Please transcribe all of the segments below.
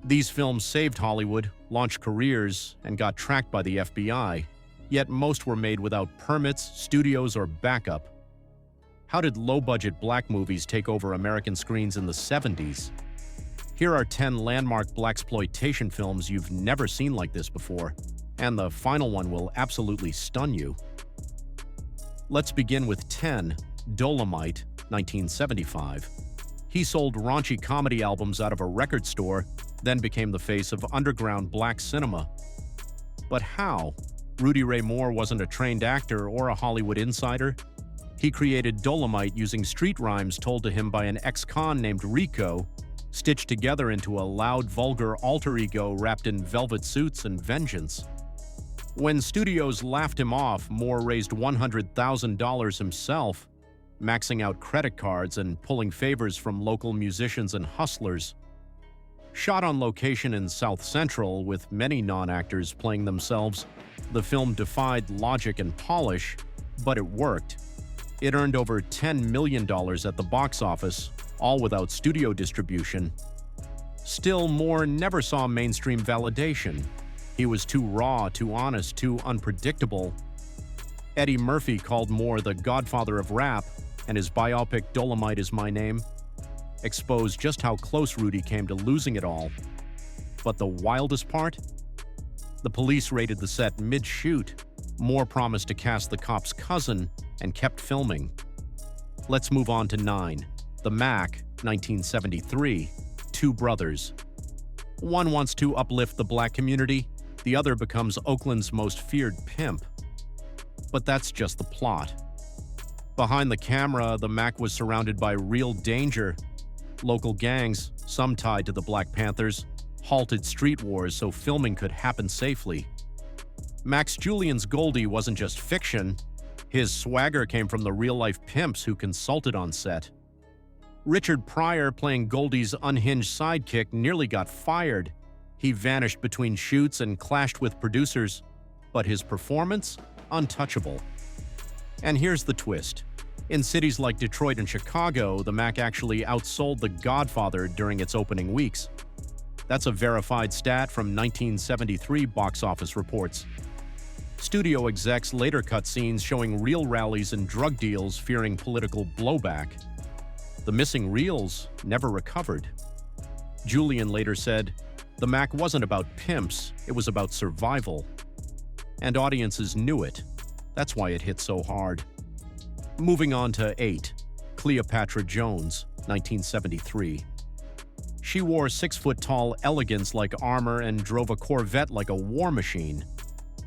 These films saved Hollywood, launched careers, and got tracked by the FBI, yet most were made without permits, studios, or backup. How did low-budget black movies take over American screens in the 70s? Here are 10 landmark blaxploitation films you've never seen like this before, and the final one will absolutely stun you. Let's begin with 10, Dolomite, 1975. He sold raunchy comedy albums out of a record store, then became the face of underground black cinema. But how? Rudy Ray Moore wasn't a trained actor or a Hollywood insider. He created Dolomite using street rhymes told to him by an ex-con named Rico, stitched together into a loud, vulgar alter ego wrapped in velvet suits and vengeance. When studios laughed him off, Moore raised $100,000 himself, maxing out credit cards and pulling favors from local musicians and hustlers. Shot on location in South Central, with many non-actors playing themselves, the film defied logic and polish, but it worked. It earned over $10 million at the box office, all without studio distribution. Still, Moore never saw mainstream validation. He was too raw, too honest, too unpredictable. Eddie Murphy called Moore the godfather of rap, and his biopic Dolomite Is My Name exposed just how close Rudy came to losing it all. But the wildest part? The police raided the set mid-shoot. Moore promised to cast the cop's cousin and kept filming. Let's move on to 9. The Mac, 1973. Two brothers. One wants to uplift the black community, the other becomes Oakland's most feared pimp. But that's just the plot. Behind the camera, the Mac was surrounded by real danger. Local gangs, some tied to the Black Panthers, halted street wars so filming could happen safely. Max Julian's Goldie wasn't just fiction. His swagger came from the real-life pimps who consulted on set. Richard Pryor, playing Goldie's unhinged sidekick, nearly got fired. He vanished between shoots and clashed with producers, but his performance? Untouchable. And here's the twist. In cities like Detroit and Chicago, the Mac actually outsold The Godfather during its opening weeks. That's a verified stat from 1973 box office reports. Studio execs later cut scenes showing real rallies and drug deals, fearing political blowback. The missing reels never recovered. Julian later said, "The Mac wasn't about pimps, it was about survival." And audiences knew it. That's why it hit so hard. Moving on to 8. Cleopatra Jones, 1973. She wore 6-foot-tall elegance like armor and drove a Corvette like a war machine.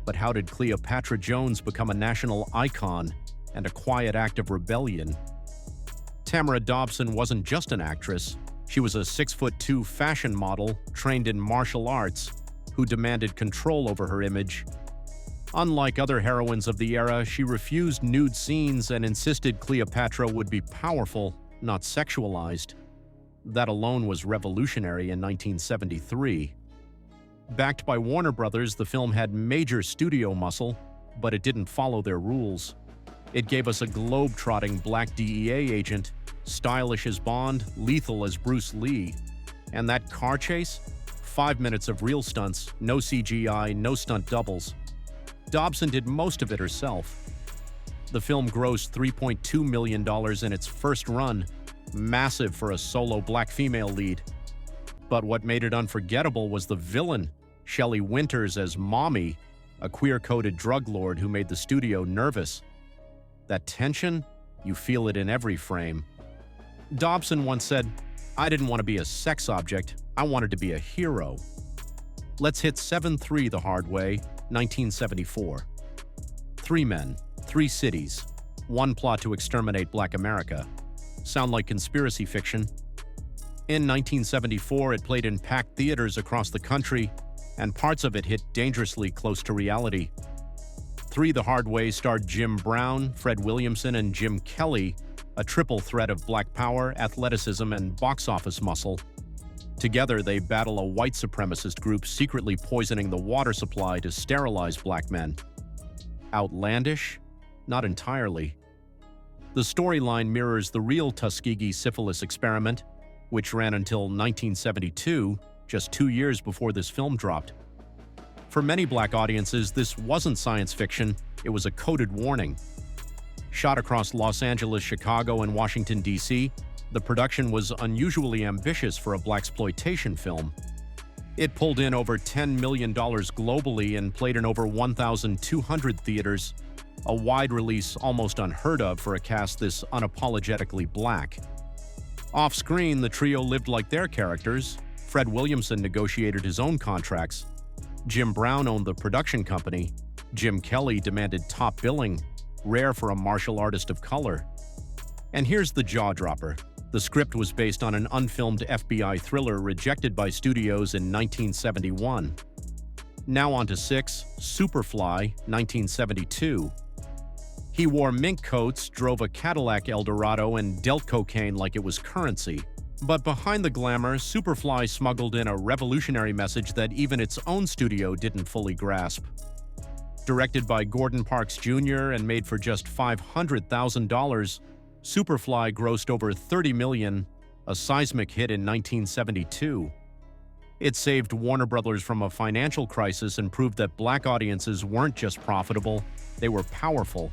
But how did Cleopatra Jones become a national icon and a quiet act of rebellion? Tamara Dobson wasn't just an actress. She was a 6'2" fashion model trained in martial arts who demanded control over her image. Unlike other heroines of the era, she refused nude scenes and insisted Cleopatra would be powerful, not sexualized. That alone was revolutionary in 1973. Backed by Warner Brothers, the film had major studio muscle, but it didn't follow their rules. It gave us a globe-trotting black DEA agent, stylish as Bond, lethal as Bruce Lee. And that car chase? 5 minutes of real stunts, no CGI, no stunt doubles. Dobson did most of it herself. The film grossed $3.2 million in its first run, massive for a solo black female lead. But what made it unforgettable was the villain, Shelley Winters as Mommy, a queer-coded drug lord who made the studio nervous. That tension? You feel it in every frame. Dobson once said, "I didn't want to be a sex object, I wanted to be a hero." Let's hit 7-3 the hard way, 1974. 3 men, 3 cities, 1 plot to exterminate Black America. Sound like conspiracy fiction? In 1974, it played in packed theaters across the country, and parts of it hit dangerously close to reality. 3 the Hard Way starred Jim Brown, Fred Williamson, and Jim Kelly, a triple threat of black power, athleticism, and box office muscle. Together, they battle a white supremacist group secretly poisoning the water supply to sterilize black men. Outlandish? Not entirely. The storyline mirrors the real Tuskegee syphilis experiment, which ran until 1972, just 2 years before this film dropped. For many black audiences, this wasn't science fiction, it was a coded warning. Shot across Los Angeles, Chicago, and Washington, D.C., the production was unusually ambitious for a blaxploitation film. It pulled in over $10 million globally and played in over 1,200 theaters, a wide release almost unheard of for a cast this unapologetically black. Off-screen, the trio lived like their characters. Fred Williamson negotiated his own contracts. Jim Brown owned the production company. Jim Kelly demanded top billing, rare for a martial artist of color. And here's the jaw-dropper. The script was based on an unfilmed FBI thriller rejected by studios in 1971. Now on to 6, Superfly, 1972. He wore mink coats, drove a Cadillac Eldorado, and dealt cocaine like it was currency. But behind the glamour, Superfly smuggled in a revolutionary message that even its own studio didn't fully grasp. Directed by Gordon Parks Jr. and made for just $500,000, Superfly grossed over $30 million, a seismic hit in 1972. It saved Warner Brothers from a financial crisis and proved that black audiences weren't just profitable, they were powerful.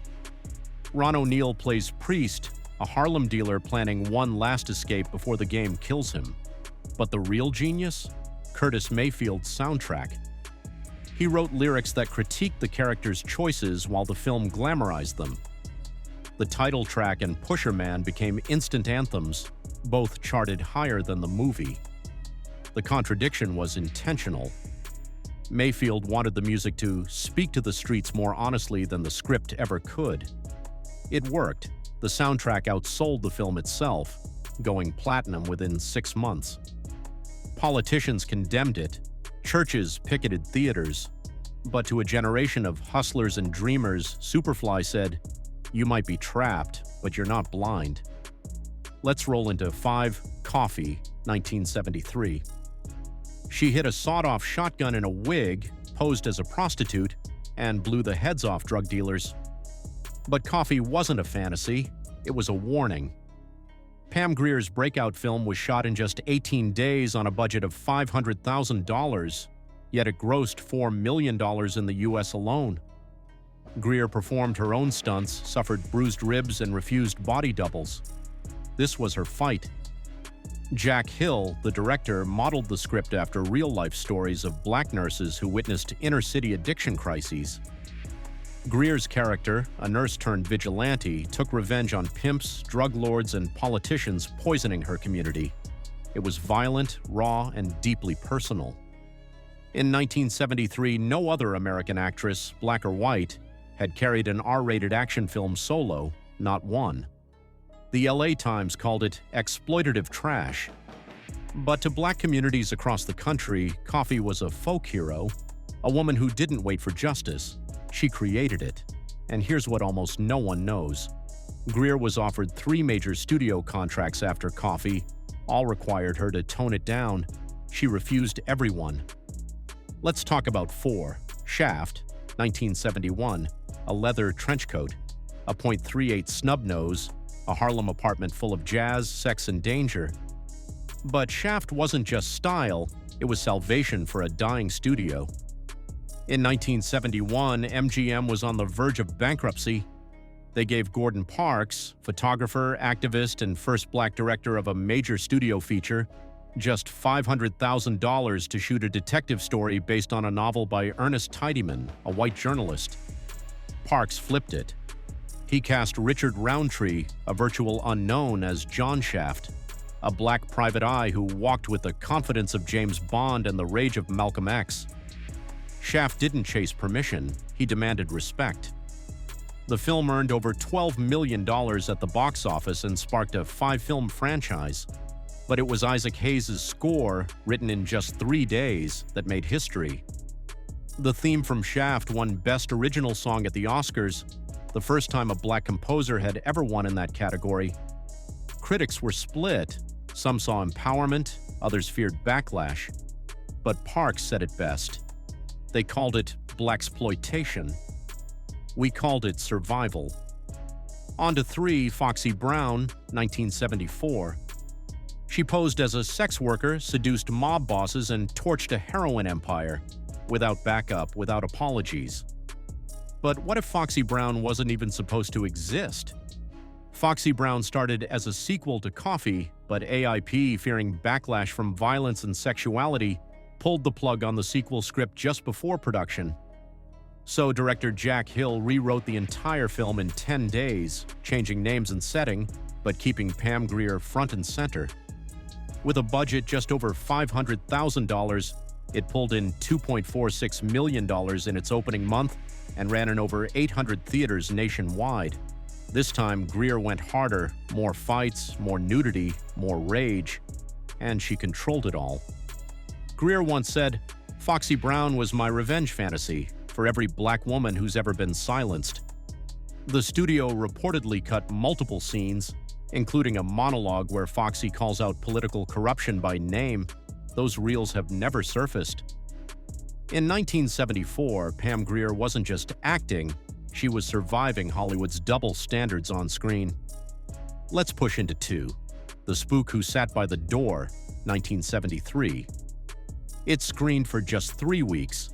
Ron O'Neal plays Priest, a Harlem dealer planning one last escape before the game kills him. But the real genius? Curtis Mayfield's soundtrack. He wrote lyrics that critiqued the characters' choices while the film glamorized them. The title track and Pusher Man became instant anthems, both charted higher than the movie. The contradiction was intentional. Mayfield wanted the music to speak to the streets more honestly than the script ever could. It worked. The soundtrack outsold the film itself, going platinum within 6 months. Politicians condemned it. Churches picketed theaters. But to a generation of hustlers and dreamers, Superfly said, "You might be trapped, but you're not blind." Let's roll into 5, Coffee, 1973. She hid a sawed-off shotgun in a wig, posed as a prostitute, and blew the heads off drug dealers. But Coffee wasn't a fantasy, it was a warning. Pam Grier's breakout film was shot in just 18 days on a budget of $500,000, yet it grossed $4 million in the US alone. Grier performed her own stunts, suffered bruised ribs, and refused body doubles. This was her fight. Jack Hill, the director, modeled the script after real-life stories of black nurses who witnessed inner-city addiction crises. Grier's character, a nurse-turned-vigilante, took revenge on pimps, drug lords, and politicians poisoning her community. It was violent, raw, and deeply personal. In 1973, no other American actress, black or white, had carried an R-rated action film solo, not one. The LA Times called it exploitative trash. But to black communities across the country, Coffee was a folk hero, a woman who didn't wait for justice. She created it. And here's what almost no one knows. Grier was offered 3 major studio contracts after Coffee. All required her to tone it down. She refused everyone. Let's talk about 4. Shaft, 1971, a leather trench coat, a .38 snub nose, a Harlem apartment full of jazz, sex, and danger. But Shaft wasn't just style, it was salvation for a dying studio. In 1971, MGM was on the verge of bankruptcy. They gave Gordon Parks, photographer, activist, and first black director of a major studio feature, just $500,000 to shoot a detective story based on a novel by Ernest Tidyman, a white journalist. Parks flipped it. He cast Richard Roundtree, a virtual unknown, as John Shaft, a black private eye who walked with the confidence of James Bond and the rage of Malcolm X. Shaft didn't chase permission, he demanded respect. The film earned over $12 million at the box office and sparked a 5-film franchise. But it was Isaac Hayes' score, written in just 3 days, that made history. The theme from Shaft won Best Original Song at the Oscars, the first time a black composer had ever won in that category. Critics were split. Some saw empowerment, others feared backlash. But Parks said it best. They called it blaxploitation. We called it survival. On to 3, Foxy Brown, 1974. She posed as a sex worker, seduced mob bosses, and torched a heroin empire, without backup, without apologies. But what if Foxy Brown wasn't even supposed to exist? Foxy Brown started as a sequel to Coffee, but AIP, fearing backlash from violence and sexuality, pulled the plug on the sequel script just before production. So director Jack Hill rewrote the entire film in 10 days, changing names and setting, but keeping Pam Grier front and center. With a budget just over $500,000, it pulled in $2.46 million in its opening month and ran in over 800 theaters nationwide. This time, Grier went harder, more fights, more nudity, more rage, and she controlled it all. Grier once said, "Foxy Brown was my revenge fantasy for every black woman who's ever been silenced." The studio reportedly cut multiple scenes, including a monologue where Foxy calls out political corruption by name. Those reels have never surfaced. In 1974, Pam Grier wasn't just acting, she was surviving Hollywood's double standards on screen. Let's push into two. The Spook Who Sat by the Door, 1973. It screened for just 3 weeks.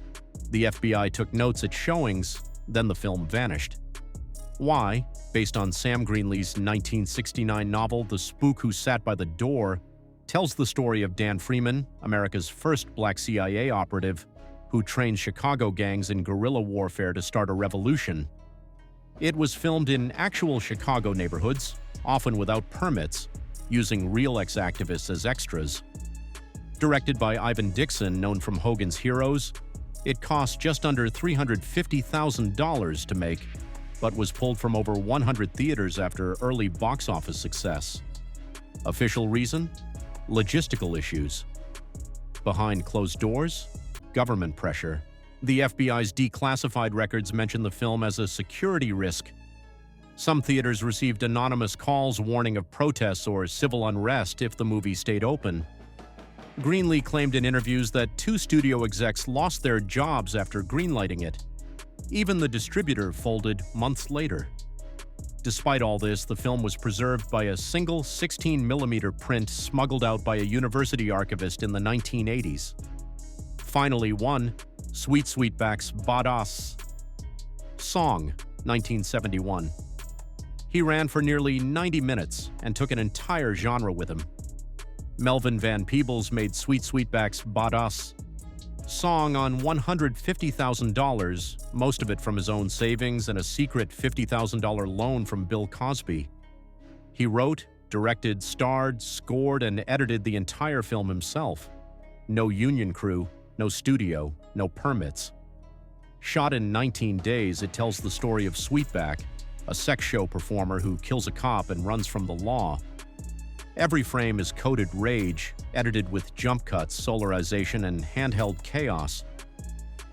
The FBI took notes at showings, then the film vanished. Why? Based on Sam Greenlee's 1969 novel The Spook Who Sat by the Door, tells the story of Dan Freeman, America's first black CIA operative, who trained Chicago gangs in guerrilla warfare to start a revolution. It was filmed in actual Chicago neighborhoods, often without permits, using real ex-activists as extras. Directed by Ivan Dixon, known from Hogan's Heroes, it cost just under $350,000 to make, but was pulled from over 100 theaters after early box office success. Official reason? Logistical issues. Behind closed doors? Government pressure. The FBI's declassified records mention the film as a security risk. Some theaters received anonymous calls warning of protests or civil unrest if the movie stayed open. Greenlee claimed in interviews that 2 studio execs lost their jobs after greenlighting it. Even the distributor folded months later. Despite all this, the film was preserved by a single 16mm print smuggled out by a university archivist in the 1980s. Finally, one, Sweetbacks Bad Us Song, 1971. He ran for nearly 90 minutes and took an entire genre with him. Melvin Van Peebles made Sweetbacks Bad Us Song on $150,000, most of it from his own savings and a secret $50,000 loan from Bill Cosby. He wrote, directed, starred, scored, and edited the entire film himself. No union crew, no studio, no permits. Shot in 19 days, it tells the story of Sweetback, a sex show performer who kills a cop and runs from the law. Every frame is coded rage, edited with jump cuts, solarization, and handheld chaos.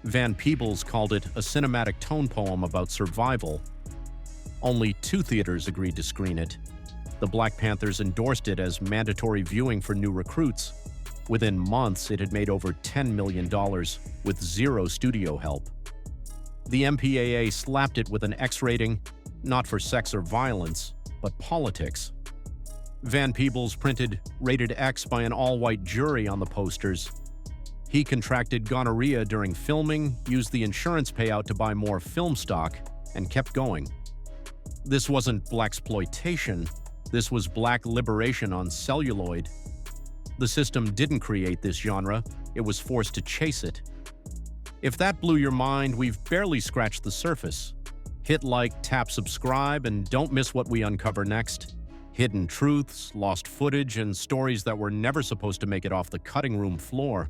Van Peebles called it a cinematic tone poem about survival. Only 2 theaters agreed to screen it. The Black Panthers endorsed it as mandatory viewing for new recruits. Within months, it had made over $10 million, with 0 studio help. The MPAA slapped it with an X rating, not for sex or violence, but politics. Van Peebles printed "Rated X" by an all-white jury on the posters. He contracted gonorrhea during filming, used the insurance payout to buy more film stock, and kept going. This wasn't blaxploitation, this was black liberation on celluloid. The system didn't create this genre, it was forced to chase it. If that blew your mind, we've barely scratched the surface. Hit like, tap subscribe, and don't miss what we uncover next. Hidden truths, lost footage, and stories that were never supposed to make it off the cutting room floor.